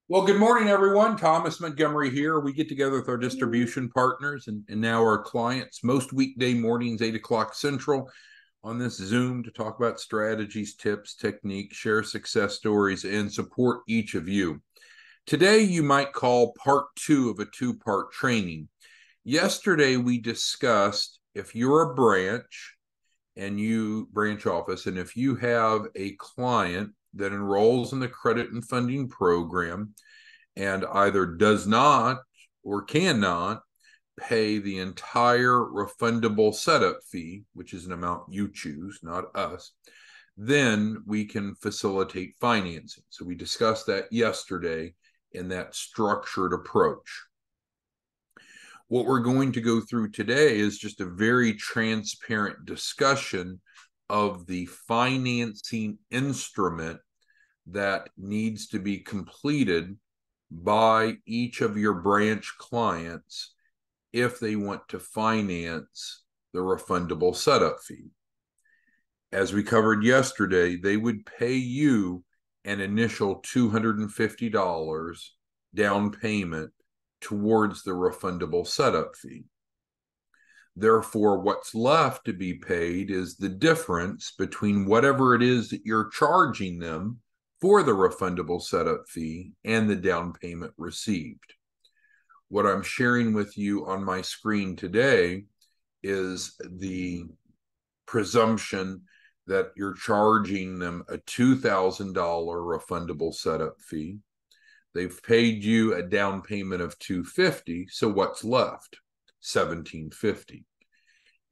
Well, good morning, everyone. Thomas Montgomery here. We get together with our distribution partners and now our clients most weekday mornings, 8 o'clock Central, on this Zoom to talk about strategies, tips, techniques, share success stories, and support each of you. Today, you might call part two of a two-part training. Yesterday, we discussed if you're a branch office, and if you have a client that enrolls in the credit and funding program and either does not or cannot pay the entire refundable setup fee, which is an amount you choose, not us, then we can facilitate financing. So we discussed that yesterday in that structured approach. What we're going to go through today is just a very transparent discussion of the financing instrument that needs to be completed by each of your branch clients if they want to finance the refundable setup fee. As we covered yesterday, they would pay you an initial $250 down payment towards the refundable setup fee. Therefore, what's left to be paid is the difference between whatever it is that you're charging them for the refundable setup fee and the down payment received. What I'm sharing with you on my screen today is the presumption that you're charging them a $2,000 refundable setup fee. They've paid you a down payment of $250, so what's left? $1,750.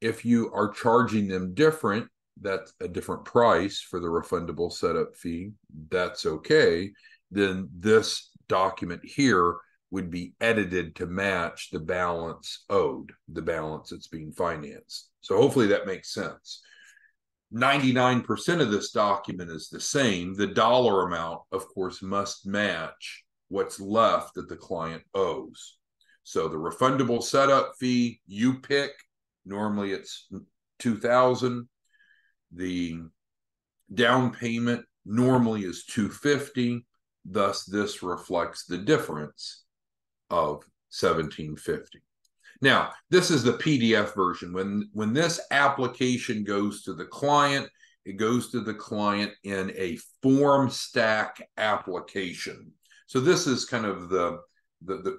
If you are charging them different, that's a different price for the refundable setup fee, that's okay. Then this document here would be edited to match the balance owed, the balance that's being financed. So hopefully that makes sense. 99% of this document is the same. The dollar amount, of course, must match what's left that the client owes. So the refundable setup fee you pick, normally it's $2,000. The down payment normally is $250. Thus, this reflects the difference of $1,750. Now, this is the PDF version. When this application goes to the client, it goes to the client in a form stack application. So this is kind of the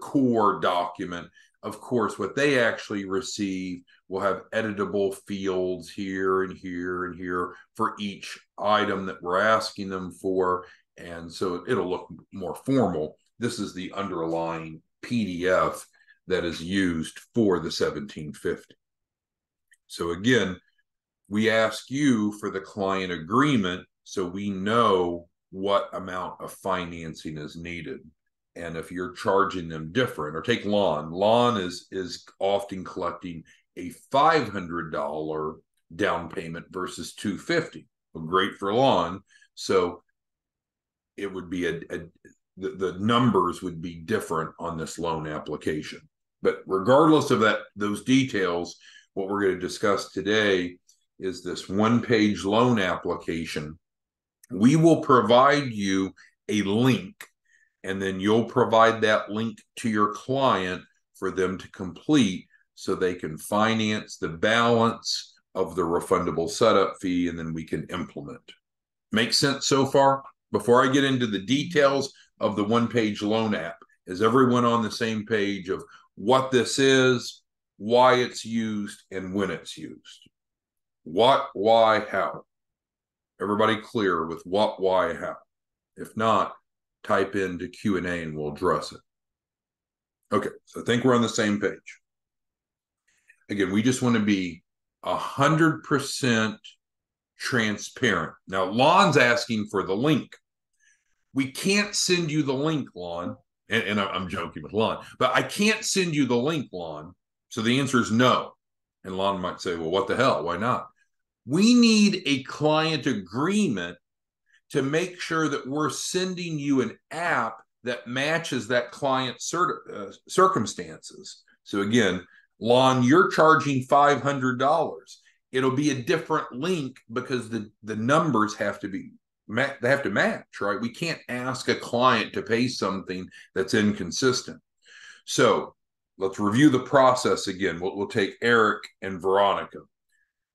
core document. Of course, what they actually receive will have editable fields here and here and here for each item that we're asking them for. And so it'll look more formal. This is the underlying PDF that is used for the 1750. So again, we ask you for the client agreement so we know what amount of financing is needed. And if you're charging them different, or take lawn. Lawn is often collecting a $500 down payment versus $250. Well, great for lawn. So it would be the numbers would be different on this loan application. But regardless of those details, what we're going to discuss today is this one-page loan application. We will provide you a link, and then you'll provide that link to your client for them to complete so they can finance the balance of the refundable setup fee, and then we can implement. Make sense so far? Before I get into the details of the one-page loan app, is everyone on the same page of what this is, why it's used, and when it's used? What, why, how? Everybody clear with what, why, how? If not, type into Q&A and we'll address it. Okay, so I think we're on the same page. Again, we just want to be 100% transparent. Now, Lon's asking for the link. We can't send you the link, Lon. And I'm joking with Lon, but I can't send you the link, Lon. So the answer is no. And Lon might say, well, what the hell? Why not? We need a client agreement to make sure that we're sending you an app that matches that client's circumstances. So again, Lon, you're charging $500. It'll be a different link because the numbers have to be they have to match, right? We can't ask a client to pay something that's inconsistent. So let's review the process again. We'll take Eric and Veronica.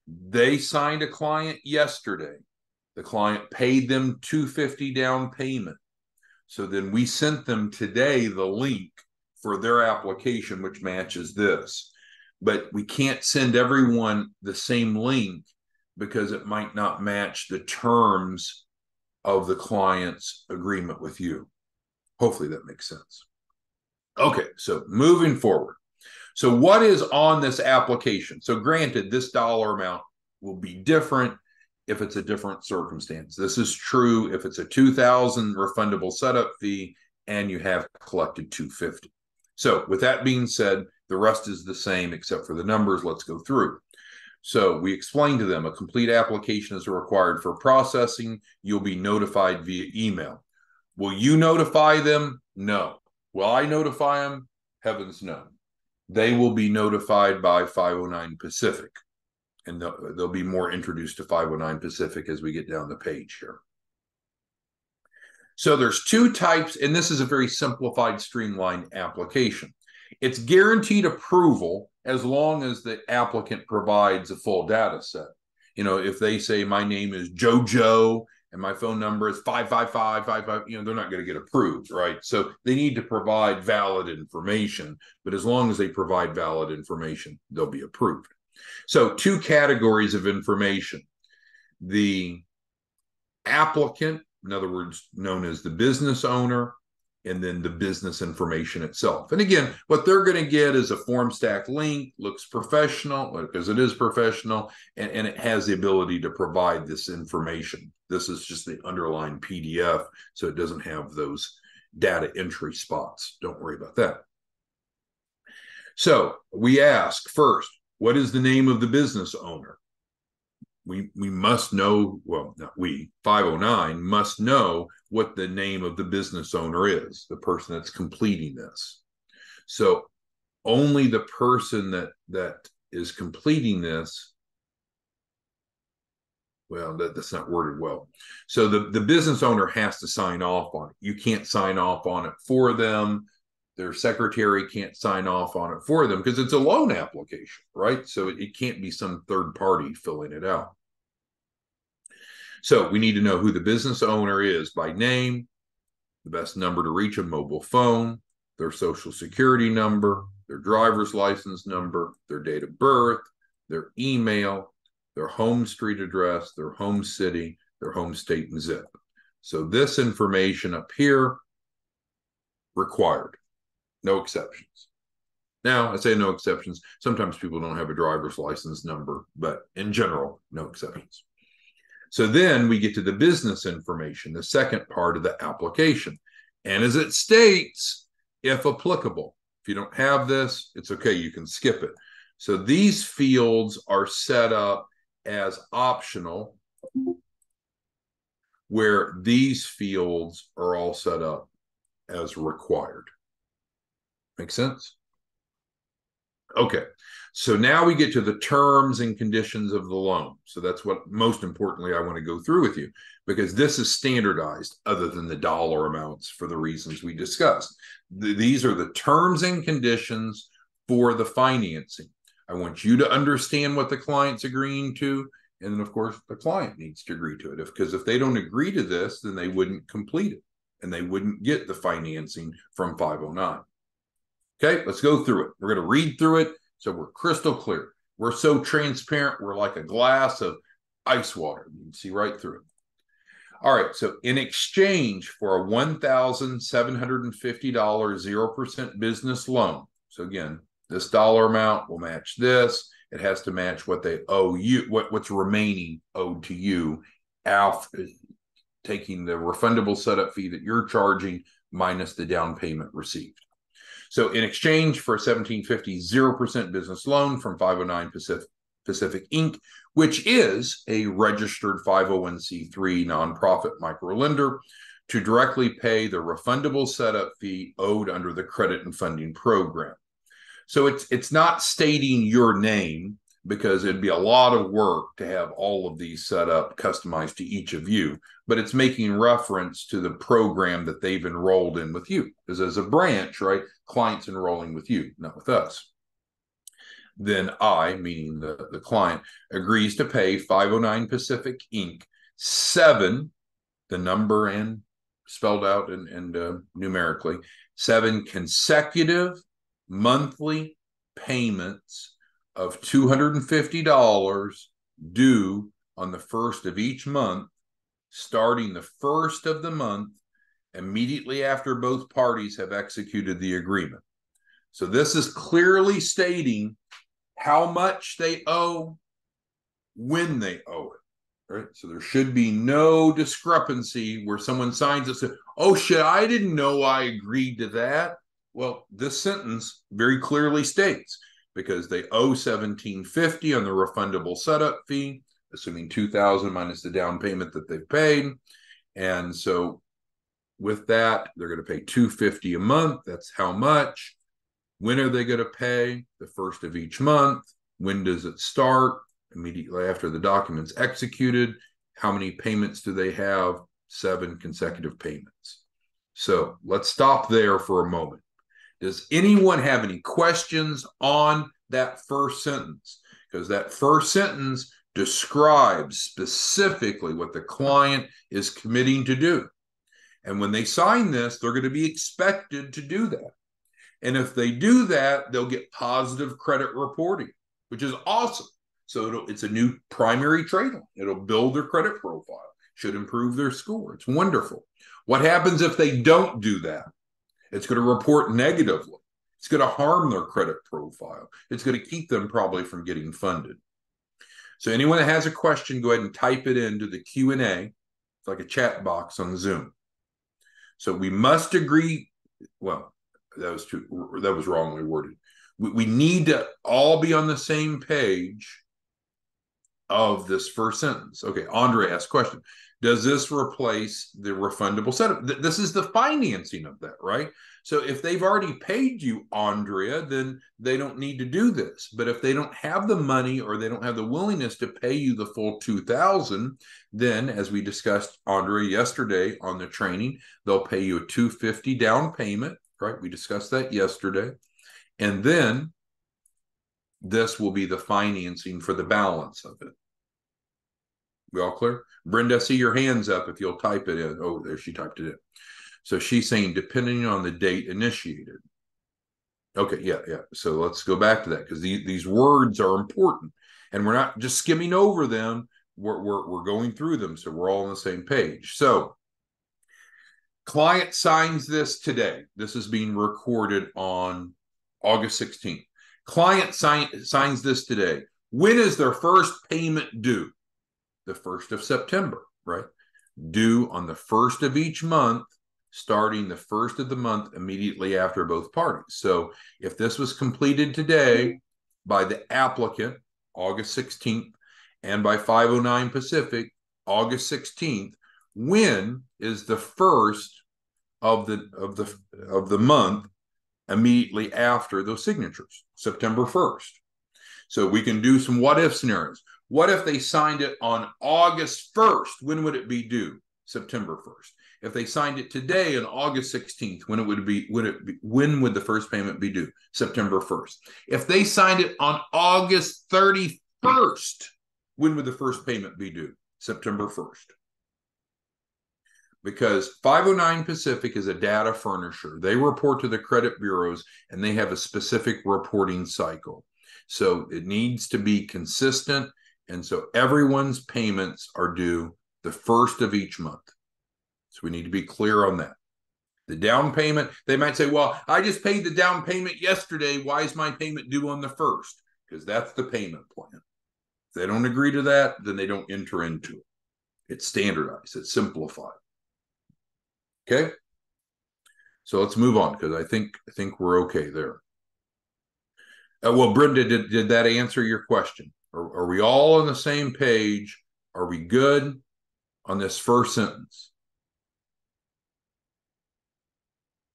They signed a client yesterday. The client paid them $250 down payment. So then we sent them today the link for their application, which matches this. But we can't send everyone the same link because it might not match the terms of the client's agreement with you. Hopefully that makes sense. Okay, so moving forward. So what is on this application? So granted, this dollar amount will be different if it's a different circumstance. This is true if it's a $2,000 refundable setup fee and you have collected $250. So with that being said, the rest is the same except for the numbers. Let's go through. So we explained to them a complete application is required for processing. You'll be notified via email. Will you notify them? No. Will I notify them? Heavens no. They will be notified by 509 Pacific. And they'll be more introduced to 509 Pacific as we get down the page here. So there's two types, and this is a very simplified, streamlined application. It's guaranteed approval as long as the applicant provides a full data set. You know, if they say my name is JoJo and my phone number is 55555, you know, they're not going to get approved, right? So they need to provide valid information, but as long as they provide valid information, they'll be approved. So two categories of information. The applicant, in other words, known as the business owner, and then the business information itself. And again, what they're going to get is a form stack link, looks professional, because it is professional, and it has the ability to provide this information. This is just the underlying PDF, so it doesn't have those data entry spots. Don't worry about that. So we ask first, what is the name of the business owner? We must know, well, not we, 509 must know what the name of the business owner is, the person that's completing this. So only the person that is completing this, well, that's not worded well. So the business owner has to sign off on it. You can't sign off on it for them. Their secretary can't sign off on it for them because it's a loan application, right? So it can't be some third party filling it out. So we need to know who the business owner is by name, the best number to reach a mobile phone, their social security number, their driver's license number, their date of birth, their email, their home street address, their home city, their home state and zip. So this information up here, required. No exceptions. Now, I say no exceptions. Sometimes people don't have a driver's license number, but in general, no exceptions. So then we get to the business information, the second part of the application. And as it states, if applicable, if you don't have this, it's okay, you can skip it. So these fields are set up as optional, where these fields are all set up as required. Make sense? Okay, so now we get to the terms and conditions of the loan. So that's what, most importantly, I want to go through with you, because this is standardized other than the dollar amounts for the reasons we discussed. These are the terms and conditions for the financing. I want you to understand what the client's agreeing to, and then, of course, the client needs to agree to it. Because if they don't agree to this, then they wouldn't complete it, and they wouldn't get the financing from 509. Okay, let's go through it. We're going to read through it so we're crystal clear. We're so transparent, we're like a glass of ice water. You can see right through it. All right, so in exchange for a $1,750 0% business loan, so again, this dollar amount will match this. It has to match what they owe you, what's remaining owed to you after taking the refundable setup fee that you're charging minus the down payment received. So in exchange for a $1,750 0% business loan from 509 Pacific Inc., which is a registered 501c3 nonprofit microlender, to directly pay the refundable setup fee owed under the credit and funding program. So it's not stating your name, because it'd be a lot of work to have all of these set up, customized to each of you. But it's making reference to the program that they've enrolled in with you. Because as a branch, right, clients enrolling with you, not with us. Then I, meaning the client, agrees to pay 509 Pacific Inc. 7, the number and spelled out and numerically, 7 consecutive monthly payments of $250 due on the first of each month, starting the first of the month immediately after both parties have executed the agreement. So this is clearly stating how much they owe, when they owe it, right? So there should be no discrepancy where someone signs it and says, oh shit, I didn't know I agreed to that. Well, this sentence very clearly states, because they owe $1,750 on the refundable setup fee, assuming $2,000 minus the down payment that they've paid. And so with that, they're going to pay $250 a month. That's how much. When are they going to pay? The first of each month. When does it start? Immediately after the document's executed. How many payments do they have? 7 consecutive payments. So let's stop there for a moment. Does anyone have any questions on that first sentence? Because that first sentence describes specifically what the client is committing to do. And when they sign this, they're going to be expected to do that. And if they do that, they'll get positive credit reporting, which is awesome. So it's a new primary trade line. It'll build their credit profile, should improve their score. It's wonderful. What happens if they don't do that? It's going to report negatively. It's going to harm their credit profile. It's going to keep them probably from getting funded. So anyone that has a question, go ahead and type it into the Q&A. It's like a chat box on Zoom. So we must agree. Well, that was wrongly worded. We need to all be on the same page of this first sentence. Okay, Andre asked a question. Does this replace the refundable setup? This is the financing of that, right? So if they've already paid you, Andrea, then they don't need to do this. But if they don't have the money or they don't have the willingness to pay you the full $2,000, then as we discussed, Andrea, yesterday on the training, they'll pay you a $250 down payment, right? We discussed that yesterday. And then this will be the financing for the balance of it. We all clear? Brenda, I see your hands up if you'll type it in. Oh, there, she typed it in. So she's saying depending on the date initiated. Okay, yeah. So let's go back to that, because these words are important. And we're not just skimming over them. We're going through them, so we're all on the same page. So client signs this today. This is being recorded on August 16th. Client signs this today. When is their first payment due? The 1st of September, right? Due on the 1st of each month, starting the 1st of the month immediately after both parties. So if this was completed today by the applicant, August 16th, and by 509 Pacific, August 16th, when is the first of the month immediately after those signatures? September 1st. So we can do some what if scenarios. What if they signed it on August 1st? When would it be due? September 1st. If they signed it today on August 16th, when would the first payment be due? September 1st. If they signed it on August 31st, when would the first payment be due? September 1st. Because 509 Pacific is a data furnisher. They report to the credit bureaus and they have a specific reporting cycle. So it needs to be consistent. And so everyone's payments are due the 1st of each month. So we need to be clear on that. The down payment, they might say, well, I just paid the down payment yesterday. Why is my payment due on the 1st? Because that's the payment plan. If they don't agree to that, then they don't enter into it. It's standardized. It's simplified. Okay? So let's move on, because I think we're okay there. Well, Brenda, did that answer your question? Are we all on the same page? Are we good on this first sentence?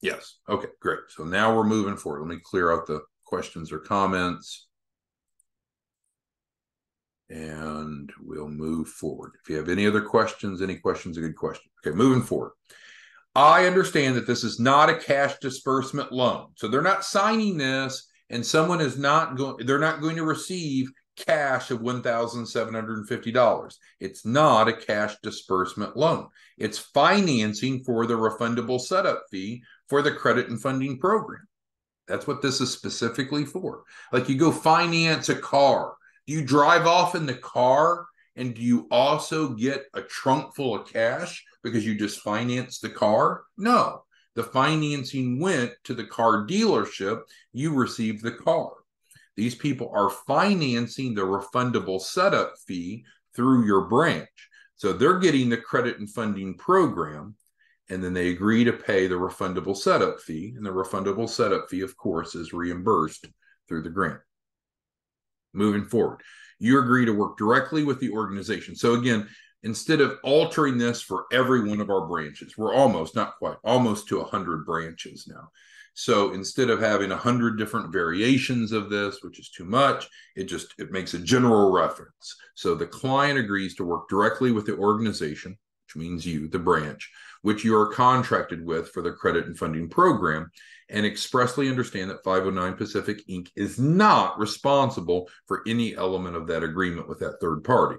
Yes. Okay, great. So now we're moving forward. Let me clear out the questions or comments. And we'll move forward. If you have any other questions, any questions, a good question. Okay, moving forward. I understand that this is not a cash disbursement loan. So they're not signing this and someone is not going, they're not going to receive cash of $1,750. It's not a cash disbursement loan. It's financing for the refundable setup fee for the credit and funding program. That's what this is specifically for. Like you go finance a car. Do you drive off in the car and do you also get a trunk full of cash because you just financed the car? No. The financing went to the car dealership. You received the car. These people are financing the refundable setup fee through your branch. So they're getting the credit and funding program, and then they agree to pay the refundable setup fee. And the refundable setup fee, of course, is reimbursed through the grant. Moving forward, you agree to work directly with the organization. So again, instead of altering this for every one of our branches, we're almost, not quite, almost to 100 branches now. So instead of having 100 different variations of this, which is too much, it makes a general reference. So the client agrees to work directly with the organization, which means you, the branch, which you are contracted with for the credit and funding program, and expressly understand that 509 Pacific Inc. is not responsible for any element of that agreement with that third party.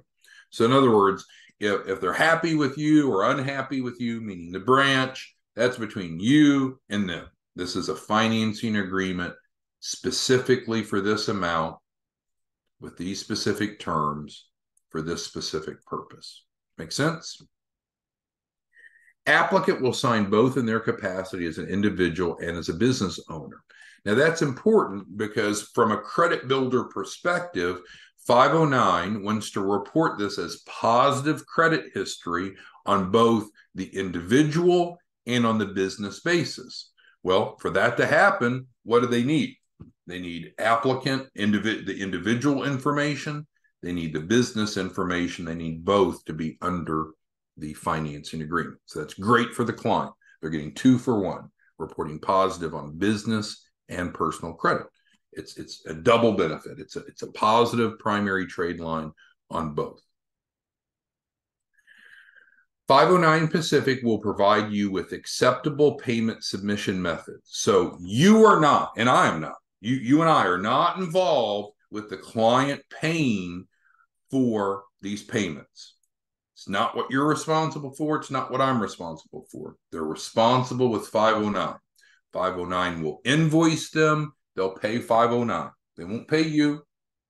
So in other words, if they're happy with you or unhappy with you, meaning the branch, that's between you and them. This is a financing agreement specifically for this amount with these specific terms for this specific purpose. Make sense? Applicant will sign both in their capacity as an individual and as a business owner. Now that's important because from a credit builder perspective, 509 wants to report this as positive credit history on both the individual and on the business basis. Well, for that to happen, what do they need? They need applicant, the individual information. They need the business information. They need both to be under the financing agreement. So that's great for the client. They're getting 2 for 1, reporting positive on business and personal credit. It's a double benefit. It's a positive primary trade line on both. 509 Pacific will provide you with acceptable payment submission methods. So you are not, and I am not, you and I are not involved with the client paying for these payments. It's not what you're responsible for. It's not what I'm responsible for. They're responsible with 509. 509 will invoice them. They'll pay 509. They won't pay you.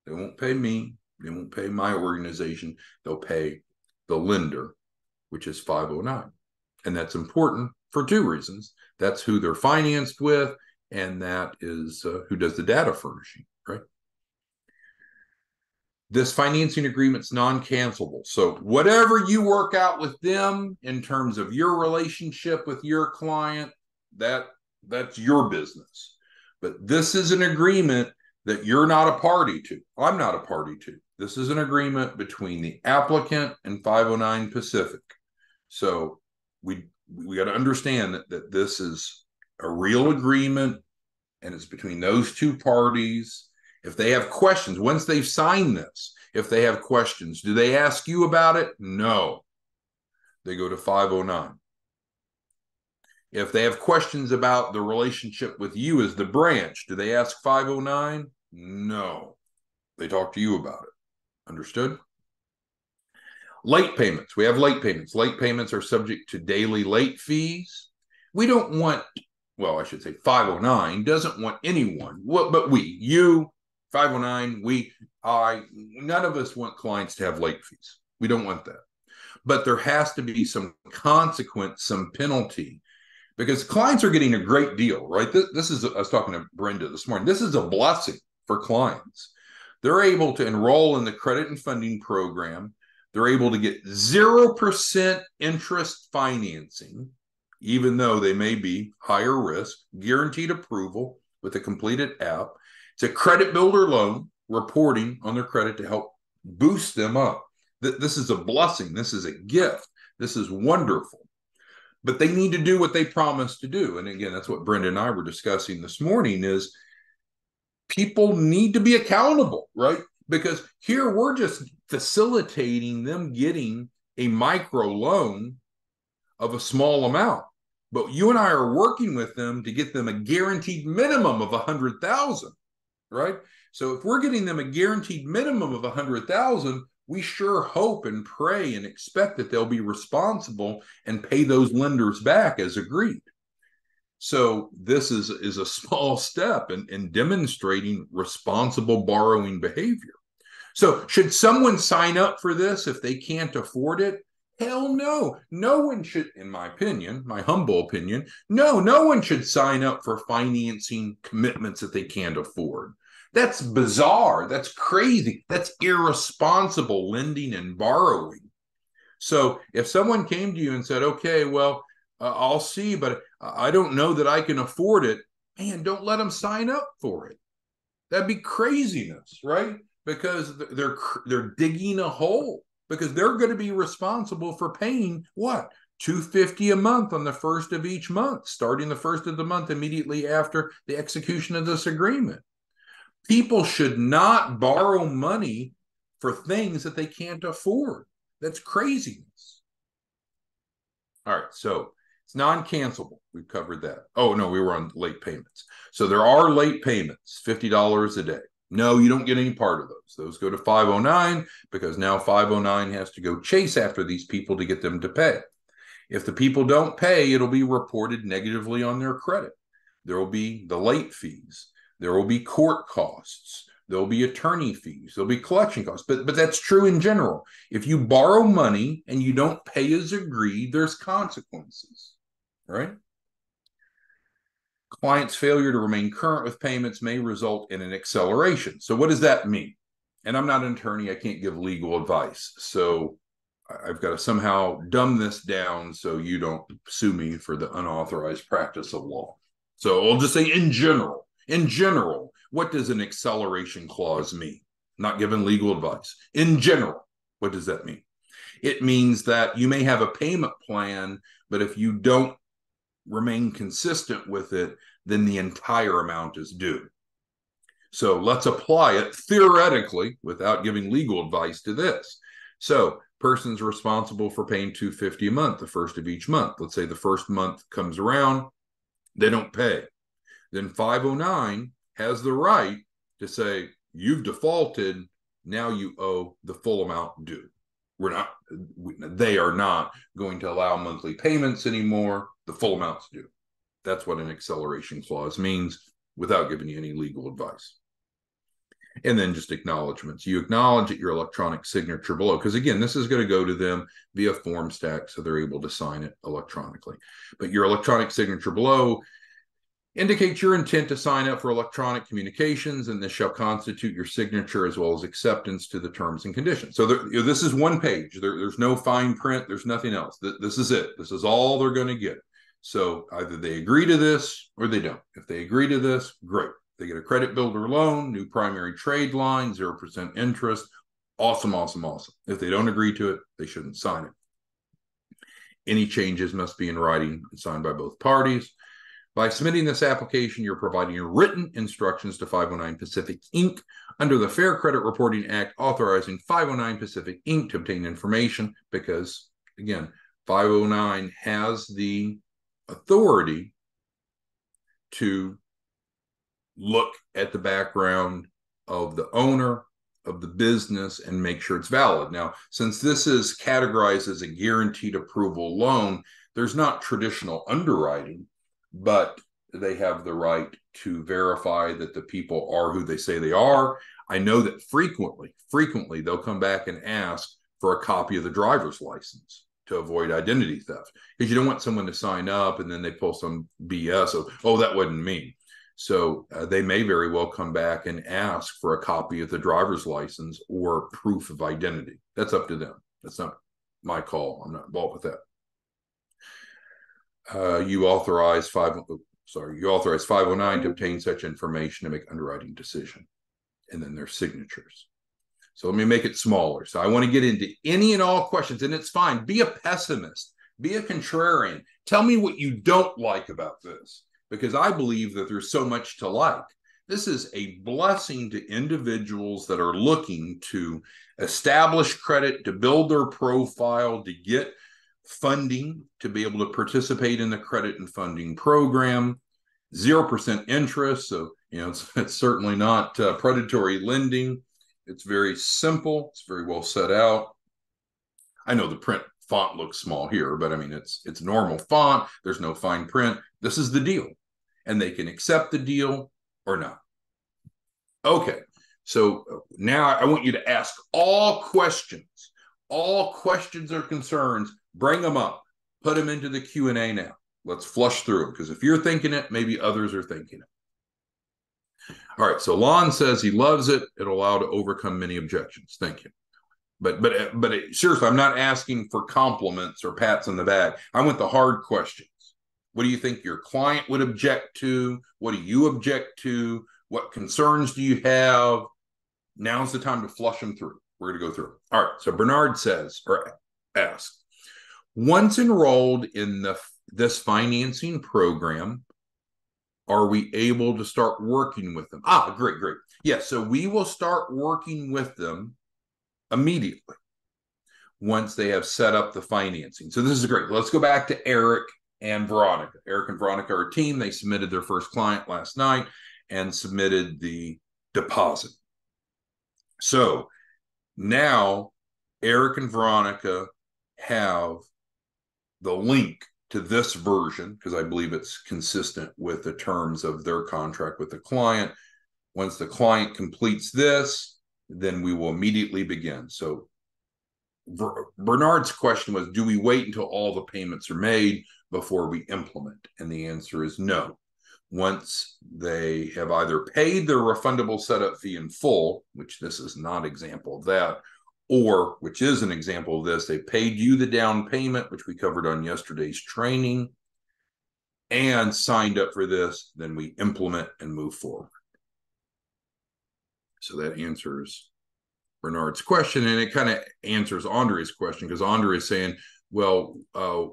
They won't pay me. They won't pay my organization. They'll pay the lender, which is 509. And that's important for 2 reasons. That's who they're financed with, and that is who does the data furnishing, right? This financing agreement's non-cancelable. So whatever you work out with them in terms of your relationship with your client, that's your business. But this is an agreement that you're not a party to. I'm not a party to. This is an agreement between the applicant and 509 Pacific. So we got to understand that this is a real agreement, and it's between those 2 parties. If they have questions, once they've signed this, if they have questions, do they ask you about it? No. They go to 509. If they have questions about the relationship with you as the branch, do they ask 509? No. They talk to you about it. Understood? Late payments. We have late payments. Late payments are subject to daily late fees. We don't want, well, I should say 509 doesn't want anyone, but you, 509, none of us want clients to have late fees. We don't want that. But there has to be some consequence, some penalty, because clients are getting a great deal, right? This is, I was talking to Brenda this morning, this is a blessing for clients. They're able to enroll in the credit and funding program. They're able to get 0% interest financing, even though they may be higher risk, guaranteed approval with a completed app. It's a credit builder loan, reporting on their credit to help boost them up. This is a blessing. This is a gift. This is wonderful. But they need to do what they promised to do. And again, that's what Brenda and I were discussing this morning is people need to be accountable, right? Because here we're just facilitating them getting a micro loan of a small amount. But you and I are working with them to get them a guaranteed minimum of 100,000, right? So if we're getting them a guaranteed minimum of 100,000, we sure hope and pray and expect that they'll be responsible and pay those lenders back as agreed. So this is a small step in demonstrating responsible borrowing behavior. So should someone sign up for this if they can't afford it? Hell no. No one should, in my opinion, my humble opinion, no one should sign up for financing commitments that they can't afford. That's bizarre. That's crazy. That's irresponsible lending and borrowing. So if someone came to you and said, okay, well, I'll see, but I don't know that I can afford it, man, don't let them sign up for it. That'd be craziness, right? Because they're digging a hole, because they're going to be responsible for paying what? $250 a month on the first of each month, starting the first of the month immediately after the execution of this agreement. People should not borrow money for things that they can't afford. That's craziness. All right, so it's non-cancelable. We've covered that. Oh, no, we were on late payments. So there are late payments, $50 a day. No, you don't get any part of those. Those go to 509 because now 509 has to go chase after these people to get them to pay. If the people don't pay, it'll be reported negatively on their credit. There will be the late fees. There will be court costs. There will be attorney fees. There'll be collection costs. But that's true in general. If you borrow money and you don't pay as agreed, there's consequences, right? Client's failure to remain current with payments may result in an acceleration. So what does that mean? And I'm not an attorney. I can't give legal advice. So I've got to somehow dumb this down so you don't sue me for the unauthorized practice of law. So I'll just say in general, what does an acceleration clause mean? Not giving legal advice. In general, what does that mean? It means that you may have a payment plan, but if you don't remain consistent with it, then the entire amount is due. So let's apply it theoretically without giving legal advice to this. So person's responsible for paying $250 a month, the first of each month. Let's say the first month comes around, they don't pay. Then 509 has the right to say, you've defaulted, now you owe the full amount due. They are not going to allow monthly payments anymore. The full amount's due. That's what an acceleration clause means without giving you any legal advice. And then just acknowledgments. You acknowledge your electronic signature below, because again, this is going to go to them via form stack, so they're able to sign it electronically. But your electronic signature below indicates your intent to sign up for electronic communications, and this shall constitute your signature as well as acceptance to the terms and conditions. So this is one page. There's no fine print. There's nothing else. This is it. This is all they're going to get. So either they agree to this or they don't. If they agree to this, great. They get a credit builder loan, new primary trade line, 0% interest. Awesome, awesome, awesome. If they don't agree to it, they shouldn't sign it. Any changes must be in writing and signed by both parties. By submitting this application, you're providing written instructions to 509 Pacific Inc. under the Fair Credit Reporting Act, authorizing 509 Pacific Inc. to obtain information because, again, 509 has the authority to look at the background of the owner of the business and make sure it's valid. Now, since this is categorized as a guaranteed approval loan, there's not traditional underwriting, but they have the right to verify that the people are who they say they are. I know that frequently they'll come back and ask for a copy of the driver's license to avoid identity theft, because you don't want someone to sign up and then they pull some BS of, oh, that wasn't me. So they may very well come back and ask for a copy of the driver's license or proof of identity. That's up to them. That's not my call. I'm not involved with that. You authorize 509 to obtain such information to make underwriting decision, and then their signatures. So let me make it smaller. So I want to get into any and all questions, and it's fine. Be a pessimist. Be a contrarian. Tell me what you don't like about this, because I believe that there's so much to like. This is a blessing to individuals that are looking to establish credit, to build their profile, to get funding, to be able to participate in the credit and funding program. 0% interest, so it's certainly not predatory lending. It's very simple. It's very well set out. I know the print font looks small here, but I mean, it's normal font. There's no fine print. This is the deal, and they can accept the deal or not. Okay, so now I want you to ask all questions or concerns. Bring them up, put them into the Q&A now. Let's flush through them, because if you're thinking it, maybe others are thinking it. All right, so Lon says he loves it. It'll allow to overcome many objections. Thank you. But seriously, I'm not asking for compliments or pats on the back. I want the hard questions. What do you think your client would object to? What do you object to? What concerns do you have? Now's the time to flush them through. We're going to go through. All right, so Bernard says, or asks, once enrolled in this financing program, are we able to start working with them? Great. Yes, so we will start working with them immediately once they have set up the financing. So this is great. Let's go back to Eric and Veronica. Eric and Veronica are a team. They submitted their first client last night and submitted the deposit. So now Eric and Veronica have the link to this version, because I believe it's consistent with the terms of their contract with the client. Once the client completes this, then we will immediately begin. So Bernard's question was, do we wait until all the payments are made before we implement? And the answer is no. Once they have either paid their refundable setup fee in full, which this is not an example of that, or which is an example of this, they paid you the down payment, which we covered on yesterday's training, and signed up for this, then we implement and move forward. So that answers Bernard's question, and it kind of answers Andre's question, because Andre is saying, well,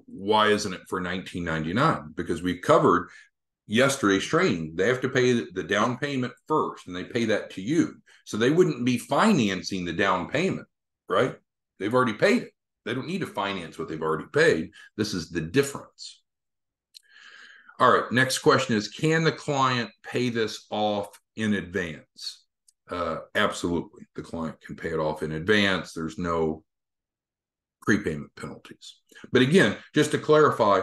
why isn't it for $19.99? Because we covered yesterday's training. They have to pay the down payment first, and they pay that to you. So they wouldn't be financing the down payment, right? They've already paid it. They don't need to finance what they've already paid. This is the difference. All right, next question is, can the client pay this off in advance? Absolutely. The client can pay it off in advance. There's no prepayment penalties. But again, just to clarify,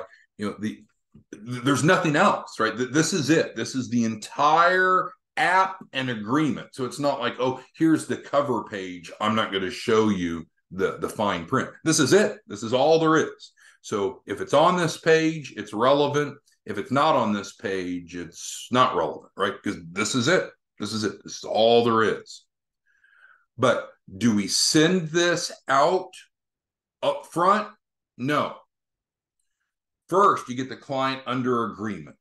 there's nothing else, right? This is it. This is the entire app and agreement. So it's not like, oh, here's the cover page. I'm not going to show you the fine print. This is it. This is all there is. So if it's on this page, it's relevant. If it's not on this page, it's not relevant, right? Because this is it. This is it. This is all there is. But do we send this out up front? No. First, you get the client under agreement.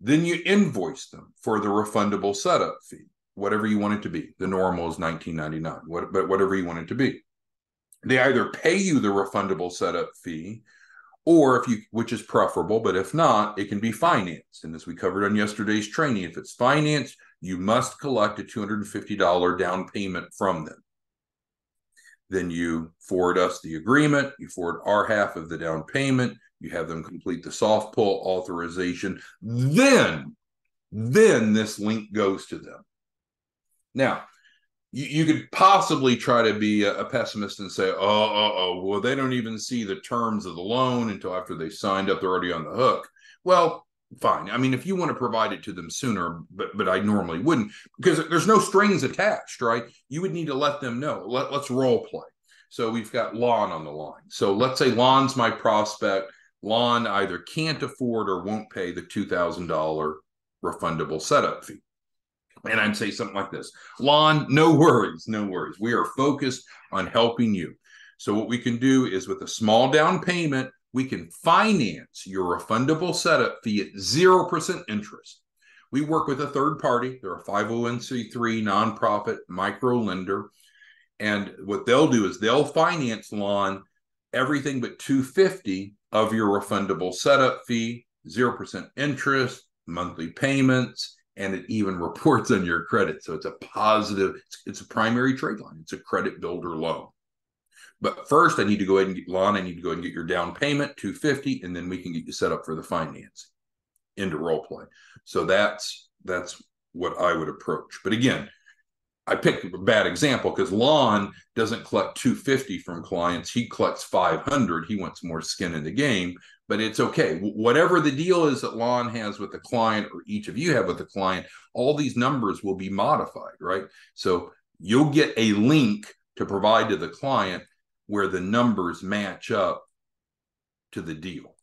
Then you invoice them for the refundable setup fee, whatever you want it to be. The normal is $19.99, but whatever you want it to be. They either pay you the refundable setup fee, or which is preferable, but if not, it can be financed. And as we covered on yesterday's training, if it's financed, you must collect a $250 down payment from them. Then you forward us the agreement, you forward our half of the down payment, you have them complete the soft pull authorization, then this link goes to them. Now, you could possibly try to be a pessimist and say, well, they don't even see the terms of the loan until after they signed up, they're already on the hook. Well, fine. I mean, if you want to provide it to them sooner, but I normally wouldn't, because there's no strings attached, right? You would need to let them know. Let's role play. So we've got Lon on the line. So let's say Lon's my prospect. Lon either can't afford or won't pay the $2,000 refundable setup fee. And I'd say something like this: Lon, no worries. We are focused on helping you. So what we can do is, with a small down payment, we can finance your refundable setup fee at 0% interest. We work with a third party. They're a 501c3 nonprofit micro lender. And what they'll do is they'll finance, Lon, everything but $250 of your refundable setup fee, 0% interest, monthly payments, and it even reports on your credit. So it's a positive, it's a primary trade line. It's a credit builder loan. But first, I need to go ahead and get Lon. I need to go ahead and get your down payment, $250, and then we can get you set up for the finance into role play. So that's what I would approach. But again, I picked a bad example because Lon doesn't collect $250 from clients. He collects $500. He wants more skin in the game, but it's okay. Whatever the deal is that Lon has with the client, or each of you have with the client, all these numbers will be modified, right? So you'll get a link to provide to the client where the numbers match up to the deal,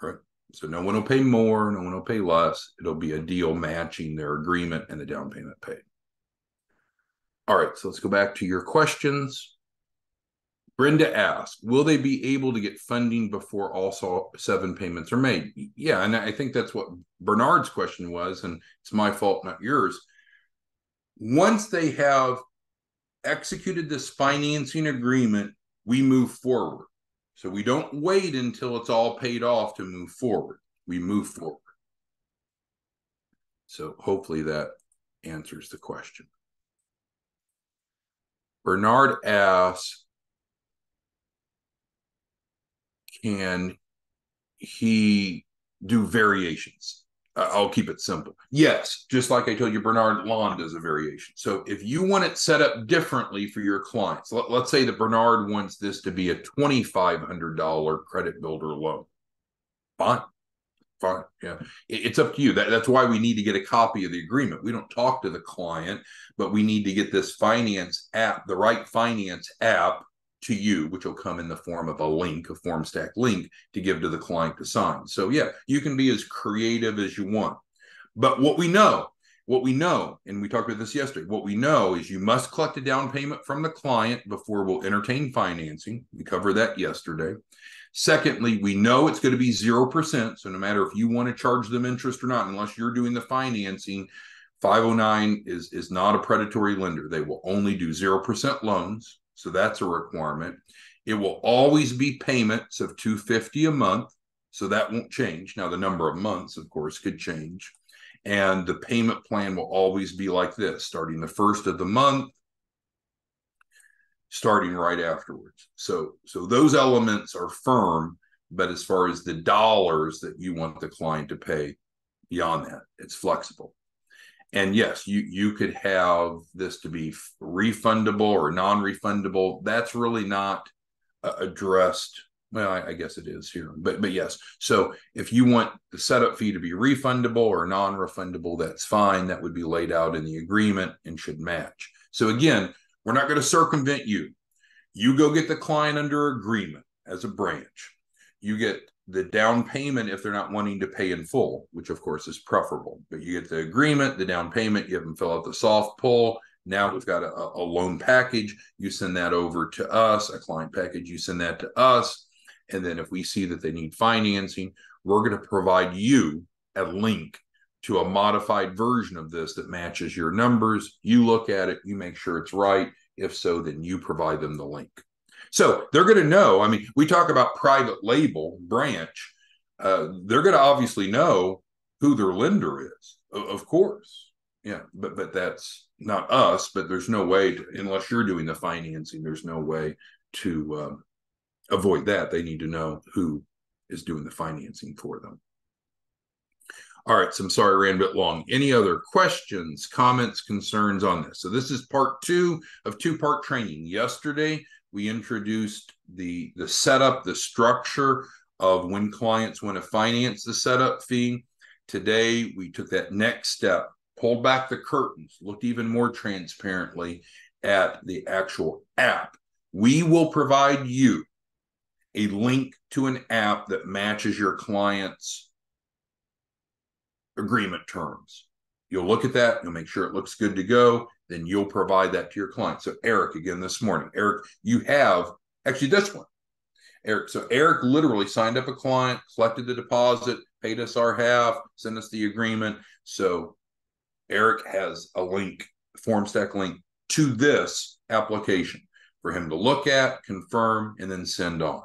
right? So no one will pay more, no one will pay less. It'll be a deal matching their agreement and the down payment paid. All right, so let's go back to your questions. Brenda asked, will they be able to get funding before all 7 payments are made? Yeah, and I think that's what Bernard's question was, and it's my fault, not yours. Once they have executed this financing agreement, we move forward. So we don't wait until it's all paid off to move forward. We move forward. So hopefully that answers the question. Bernard asks, can he do variations? I'll keep it simple. Yes, just like I told you, Bernard, Lon does a variation. So if you want it set up differently for your clients, let's say that Bernard wants this to be a $2,500 credit builder loan. Fine. Yeah, it's up to you. That's why we need to get a copy of the agreement. We don't talk to the client, but we need to get this finance app, the right finance app, to you, which will come in the form of a link, a form stack link to give to the client to sign. So yeah, you can be as creative as you want. But what we know, and we talked about this yesterday, what we know is you must collect a down payment from the client before we'll entertain financing. We covered that yesterday. Secondly, we know it's going to be 0%. So no matter if you want to charge them interest or not, unless you're doing the financing, 509 is not a predatory lender. They will only do 0% loans. So that's a requirement. It will always be payments of $250 a month. So that won't change. Now, the number of months, of course, could change. And the payment plan will always be like this, starting the first of the month, starting right afterwards. So those elements are firm, but as far as the dollars that you want the client to pay beyond that, it's flexible. And yes, you could have this to be refundable or non-refundable. That's really not addressed. Well, I guess it is here, but yes. So if you want the setup fee to be refundable or non-refundable, that's fine. That would be laid out in the agreement and should match. So again, we're not going to circumvent you. You go get the client under agreement as a branch. You get the down payment if they're not wanting to pay in full, which of course is preferable. But you get the agreement, the down payment, you have them fill out the soft pull. Now we've got a loan package. You send that over to us, a client package, you send that to us. And then if we see that they need financing, we're going to provide you a link to a modified version of this that matches your numbers. You look at it, you make sure it's right. If so, then you provide them the link. So they're going to know. I mean, we talk about private label branch. They're going to obviously know who their lender is, of course. Yeah, but that's not us. But there's no way to, unless you're doing the financing, there's no way to avoid that. They need to know who is doing the financing for them. All right, so I'm sorry I ran a bit long. Any other questions, comments, concerns on this? So this is part 2 of 2-part training. Yesterday, we introduced the setup, the structure of when clients want to finance the setup fee. Today, we took that next step, pulled back the curtains, looked even more transparently at the actual app. We will provide you a link to an app that matches your client's agreement terms. You'll look at that, you'll make sure it looks good to go, then you'll provide that to your client. So Eric, again this morning, Eric, you have actually this one. Eric literally signed up a client, collected the deposit, paid us our half, sent us the agreement. So Eric has a link, form stack link to this application for him to look at, confirm, and then send on.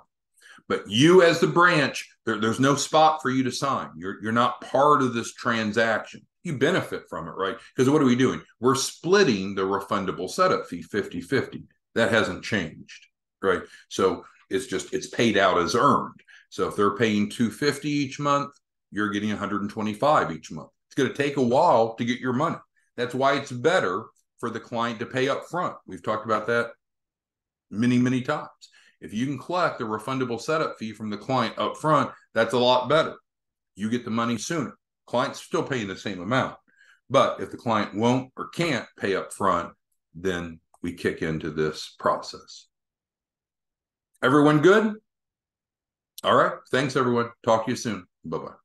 But you as the branch, there's no spot for you to sign. You're not part of this transaction. you benefit from it, right? Because what are we doing? We're splitting the refundable setup fee 50-50. That hasn't changed, right? So it's paid out as earned. So if they're paying $250 each month, you're getting $125 each month. It's going to take a while to get your money. That's why it's better for the client to pay up front. We've talked about that many, many times. If you can collect the refundable setup fee from the client up front, that's a lot better. You get the money sooner. Client's still paying the same amount. But if the client won't or can't pay up front, then we kick into this process. Everyone good? All right. Thanks, everyone. Talk to you soon. Bye-bye.